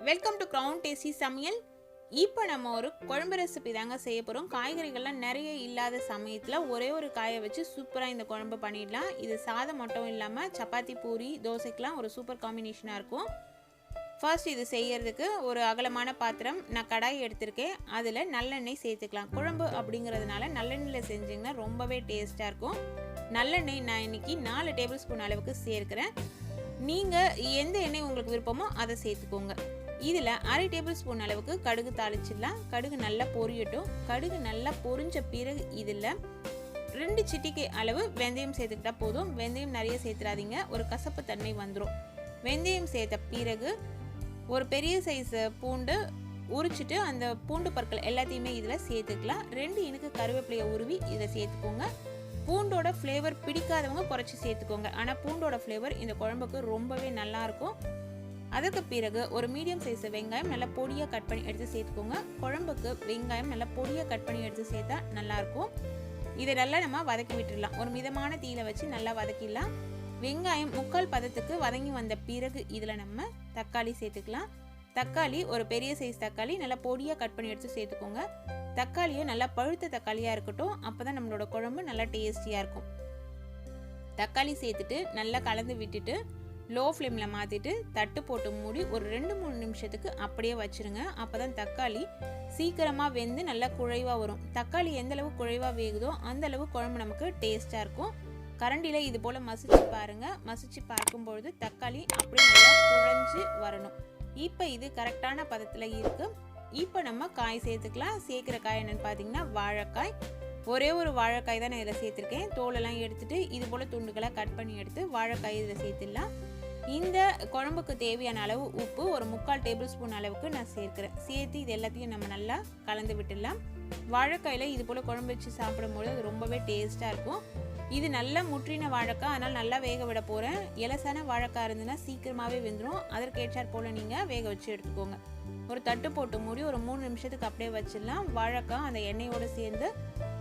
Welcome to crown tasty சமையல். இப்போ நம்ம ஒரு குழம்பு ரெசிபி தாங்க செய்ய போகிறோம். காய்கறிகள்லாம் நிறைய இல்லாத சமயத்தில் ஒரே ஒரு காயை வச்சு சூப்பராக இந்த குழம்பு பண்ணிடலாம். இது சாதம் மட்டும் இல்லாமல் சப்பாத்தி, பூரி, தோசைக்கெலாம் ஒரு சூப்பர் காம்பினேஷனாக இருக்கும். ஃபர்ஸ்ட் இது செய்யறதுக்கு ஒரு அகலமான பாத்திரம், நான் கடாய் எடுத்திருக்கேன். அதில் நல்லெண்ணெய் சேர்த்துக்கலாம். குழம்பு அப்படிங்கிறதுனால நல்லெண்ணெயில் செஞ்சிங்கன்னா ரொம்பவே டேஸ்ட்டாக இருக்கும். நல்லெண்ணெய் நான் இன்னைக்கு 4 டேபிள் ஸ்பூன் அளவுக்கு சேர்க்குறேன். நீங்கள் எந்த எண்ணெய் உங்களுக்கு விருப்பமோ அதை சேர்த்துக்கோங்க. இதில் 1/2 டேபிள் ஸ்பூன் அளவுக்கு கடுகு தாளிச்சிடலாம். கடுகு நல்லா பொரியட்டும். கடுகு நல்லா பொரிஞ்ச பிறகு இதில் 2 சிட்டிகை அளவு வெந்தயம் சேர்த்துக்கிட்டா போதும். வெந்தயம் நிறைய சேர்த்துறாதீங்க, ஒரு கசப்பு தன்மை வந்துடும். வெந்தயம் சேர்த்த பிறகு ஒரு பெரிய சைஸ் பூண்டு உரிச்சிட்டு அந்த பூண்டு பற்கள் எல்லாத்தையுமே இதில் சேர்த்துக்கலாம். 2 இனுக்கு கருவேப்பிலையை உருவி இதில் சேர்த்துக்கோங்க. பூண்டோட ஃப்ளேவர் பிடிக்காதவங்க குறைச்சி சேர்த்துக்கோங்க. ஆனால் பூண்டோட ஃப்ளேவர் இந்த குழம்புக்கு ரொம்பவே நல்லாயிருக்கும். அதுக்கு பிறகு ஒரு மீடியம் சைஸ் வெங்காயம் நல்லா பொடியாக கட் பண்ணி எடுத்து சேர்த்துக்கோங்க. குழம்புக்கு வெங்காயம் நல்லா பொடியாக கட் பண்ணி எடுத்து சேர்த்தா நல்லாயிருக்கும். இதை நல்லா நம்ம வதக்கி விட்டுடலாம். ஒரு மிதமான தீயில வச்சு நல்லா வதக்கிடலாம். வெங்காயம் 3/4 பதத்துக்கு வதங்கி வந்த பிறகு இதில் நம்ம தக்காளி சேர்த்துக்கலாம். தக்காளி ஒரு பெரிய சைஸ் தக்காளி நல்லா பொடியாக கட் பண்ணி எடுத்து சேர்த்துக்கோங்க. தக்காளியும் நல்லா பழுத்த தக்காளியாக இருக்கட்டும், அப்போ தான் நம்மளோட குழம்பு நல்லா டேஸ்டியாக இருக்கும். தக்காளி சேர்த்துட்டு நல்லா கலந்து விட்டுட்டு லோ ஃப்ளேமில் மாற்றிட்டு தட்டு போட்டு மூடி ஒரு 2-3 நிமிஷத்துக்கு அப்படியே வச்சுருங்க. அப்போ தான் தக்காளி சீக்கிரமாக வெந்து நல்லா குழைவாக வரும். தக்காளி எந்தளவு குழைவாக வேகுதோ அந்தளவு குழம்பு நமக்கு டேஸ்ட்டாக இருக்கும். கரண்டியில் இது போல் மசிச்சு பாருங்கள். மசிச்சு பார்க்கும்பொழுது தக்காளி அப்படியே நல்லா குழைஞ்சி வரணும். இப்போ இது கரெக்டான பதத்தில் இருக்குது. இப்போ நம்ம காய் சேர்த்துக்கலாம். சேர்க்குற காய் என்னென்னு பார்த்தீங்கன்னா வாழைக்காய். ஒரே ஒரு வாழைக்காய் தான் நான் இதில் சேர்த்துருக்கேன். தோலெல்லாம் எடுத்துகிட்டு இது போல் துண்டுகளாக கட் பண்ணி எடுத்து வாழைக்காய் இதில் சேர்த்துடலாம். இந்த குழம்புக்கு தேவையான அளவு உப்பு ஒரு 3/4 டேபிள் ஸ்பூன் அளவுக்கு நான் சேர்க்குறேன். சேர்த்து இது எல்லாத்தையும் நம்ம நல்லா கலந்து விட்டுடலாம். வாழைக்காயில் இது போல் குழம்பு வச்சு சாப்பிடும்போது அது ரொம்பவே டேஸ்ட்டாக இருக்கும். இது நல்லா முற்றின வாழைக்காய், அதனால் நல்லா வேக விட போகிறேன். இலசான வாழைக்காய் இருந்ததுன்னா சீக்கிரமாகவே வெந்துடும். அதற்கேற்றாற் போல் நீங்கள் வேக வச்சு எடுத்துக்கோங்க. ஒரு தட்டு போட்டு மூடி ஒரு 3 நிமிஷத்துக்கு அப்படியே வச்சிடலாம். வாழைக்காய் அந்த எண்ணெயோடு சேர்ந்து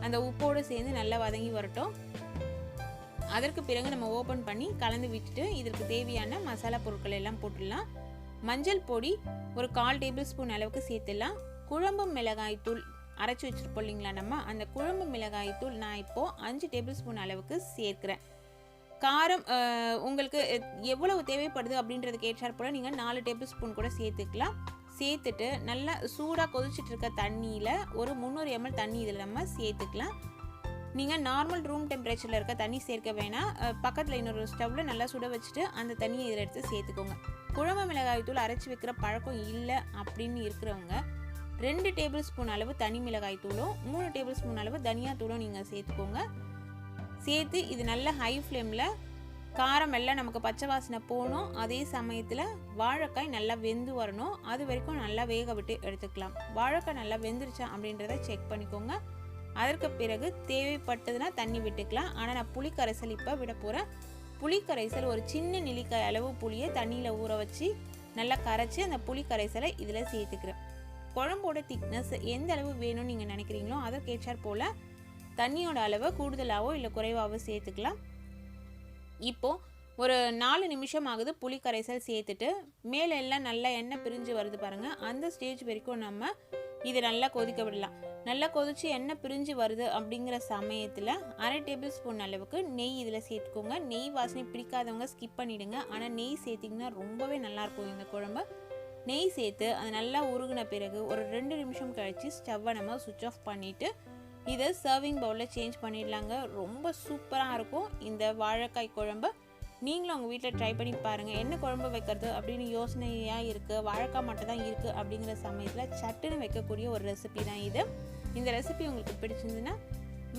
அந்த உப்போடு சேர்ந்து நல்லா வதங்கி வரட்டும். அதற்கு பிறகு நம்ம ஓப்பன் பண்ணி கலந்து விட்டுட்டு இதற்கு தேவையான மசாலா பொருட்கள் எல்லாம் போட்டுடலாம். மஞ்சள் பொடி ஒரு 1/4 டேபிள் ஸ்பூன் அளவுக்கு சேர்த்துடலாம். குழம்பு மிளகாய் தூள் அரைச்சி வச்சுருப்போம் இல்லைங்களா, நம்ம அந்த குழம்பு மிளகாய் தூள் நான் இப்போது 5 டேபிள் ஸ்பூன் அளவுக்கு சேர்க்குறேன். காரம் உங்களுக்கு எவ்வளவு தேவைப்படுது அப்படின்றதுக்கு ஏற்றாற் போல் நீங்கள் 4 டேபிள் ஸ்பூன் கூட சேர்த்துக்கலாம். சேர்த்துட்டு நல்லா சூடாக கொதிச்சுட்டு இருக்க தண்ணியில் ஒரு 300 ml தண்ணி இதில் நம்ம சேர்த்துக்கலாம். நீங்கள் நார்மல் ரூம் டெம்பரேச்சரில் இருக்க தண்ணி சேர்க்க வேணாம். பக்கத்தில் இன்னொரு ஸ்டவ்வில் நல்லா சுட வச்சுட்டு அந்த தண்ணியை இதில் எடுத்து சேர்த்துக்கோங்க. குழம்பு மிளகாய் தூள் அரைச்சி வைக்கிற பழக்கம் இல்லை அப்படின்னு இருக்கிறவங்க 2 டேபிள் ஸ்பூன் அளவு தனி மிளகாய் தூளும் 3 டேபிள் ஸ்பூன் அளவு தனியா தூளும் நீங்கள் சேர்த்துக்கோங்க. சேர்த்து இது நல்ல ஹை ஃப்ளேமில் காரம் எல்லாம் நமக்கு பச்சை வாசனை போகணும். அதே சமயத்தில் வாழைக்காய் நல்லா வெந்து வரணும். அது வரைக்கும் நல்லா வேக விட்டு எடுத்துக்கலாம். வாழைக்காய் நல்லா வெந்துருச்சா அப்படின்றத செக் பண்ணிக்கோங்க. அதற்கு பிறகு தேவைப்பட்டதுன்னா தண்ணி விட்டுக்கலாம். ஆனால் நான் புளி கரைசல் இப்போ விட போகிறேன். புளி கரைசல் ஒரு சின்ன நெல்லிக்காய் அளவு புளியை தண்ணியில் ஊற வச்சு நல்லா கரைச்சி அந்த புளி கரைசலை இதில் சேர்த்துக்கிறேன். குழம்போட திக்னஸ் எந்த அளவு வேணும்னு நீங்கள் நினைக்கிறீங்களோ அதற்கேற்றாற் போல் தண்ணியோட அளவை கூடுதலாகவோ இல்லை குறைவாகவோ சேர்த்துக்கலாம். இப்போது ஒரு 4 நிமிஷம் ஆகுது புளி கரைசல் சேர்த்துட்டு மேலே எல்லாம் நல்லா எண்ணெய் பிரிஞ்சு வருது பாருங்கள். அந்த ஸ்டேஜ் வரைக்கும் நம்ம இதை நல்லா கொதிக்க விடலாம். நல்லா கொதிச்சு எண்ணெய் பிரிஞ்சு வருது அப்படிங்கிற சமயத்தில் 1/2 டேபிள் ஸ்பூன் அளவுக்கு நெய் இதில் சேர்த்துக்கோங்க. நெய் வாசனை பிடிக்காதவங்க ஸ்கிப் பண்ணிவிடுங்க. ஆனால் நெய் சேர்த்திங்கன்னா ரொம்பவே நல்லாயிருக்கும் இந்த குழம்பு. நெய் சேர்த்து அது நல்லா உருகின பிறகு ஒரு 2 நிமிஷம் கழித்து ஸ்டவ்வை நம்ம சுவிட்ச் ஆஃப் பண்ணிவிட்டு இதை சர்விங் பவுலில் சேஞ்ச் பண்ணிடலாங்க. ரொம்ப சூப்பராக இருக்கும் இந்த வாழைக்காய் குழம்பு. நீங்களும் உங்கள் வீட்டில் ட்ரை பண்ணி பாருங்கள். என்ன குழம்பு வைக்கிறது அப்படின்னு யோசனையாக இருக்குது, வாழைக்காய் மட்டும் தான் இருக்குது அப்படிங்கிற சமயத்தில் சட்டுன்னு வைக்கக்கூடிய ஒரு ரெசிபி தான் இது. இந்த ரெசிபி உங்களுக்கு பிடிச்சிருந்துன்னா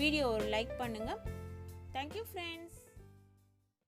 வீடியோ ஒரு லைக் பண்ணுங்கள். Thank you friends.